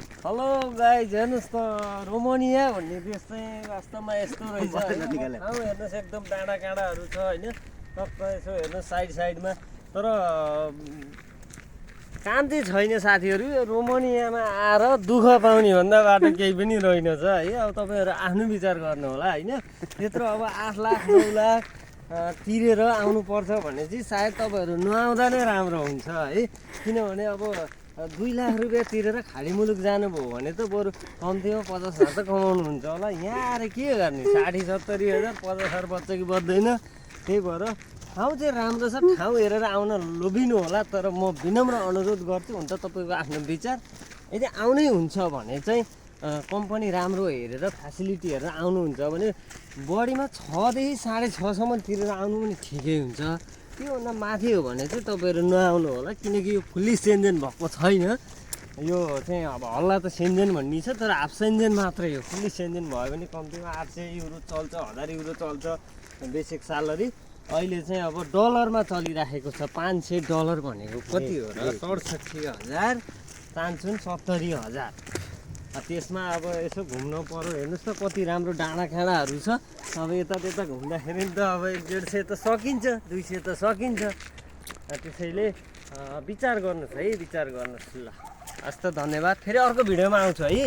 Hello guys, हेर्नुहोस् त Romania भन्ने देश चाहिँ वास्तवमा यस्तो रहेछ होइन। ठाउँ हेर्नुहोस् एकदम डाँडा काँडाहरू छ होइन। टक्क यसो हेर्नुहोस् साइडमा तर शान्ति छैन साथीहरू। यो रोमानियामा आएर दुःख पाउने भन्दा बाटो केही पनि रहेनछ है। अब तपाईँहरू आफ्नो विचार गर्नु होला होइन। त्यत्रो अब 8 लाख 9 लाख तिरेर आउनुपर्छ भने चाहिँ सायद तपाईँहरू नआउँदा नै राम्रो हुन्छ है। किनभने अब 2 लाख रुपियाँ तिरेर खाडी मुलुक जानुभयो भने त बरु कम्तीमा 50,000 त कमाउनुहुन्छ होला। यहाँ आएर के गर्ने, 60-70 हजार 50,000 बच्छ कि बच्दैन। त्यही भएर ठाउँ चाहिँ राम्रो छ, ठाउँ हेरेर आउन लोभिनु होला। तर म विनम्र अनुरोध गर्छु, हुन्छ तपाईँको आफ्नो विचार। यदि आउनै हुन्छ भने चाहिँ कम्पनी राम्रो हेरेर फ्यासिलिटी हेरेर आउनुहुन्छ भने बढीमा 6 देखि 6.5 सम्म तिरेर आउनु पनि ठिकै हुन्छ। त्योभन्दा माथि हो भने चाहिँ तपाईँहरू नआउनु होला, किनकि यो फुल्ली सेन्जेन भएको छैन। यो चाहिँ अब हल्ला त सेन्जेन भन्ने छ, तर हाफ सेन्जेन मात्रै हो। फुल्ली सेन्जेन भयो भने कम्तीमा 800 युरो चल्छ, 1000 युरो चल्छ बेसिक स्यालेरी। अहिले चाहिँ अब डलरमा चलिराखेको छ। $500 भनेको कति हो र? 67,000 तान्छुन् 70,000। त्यसमा अब यसो घुम्नु पर्यो। हेर्नुहोस् त कति राम्रो डाँडा काँडाहरू छ। अब यता त्यता घुम्दाखेरि त अब 150 त सकिन्छ, 200 त सकिन्छ। त्यसैले विचार गर्नुहोस् है, विचार गर्नुहोस्। ल हस् त, धन्यवाद। फेरि अर्को भिडियोमा आउँछु है।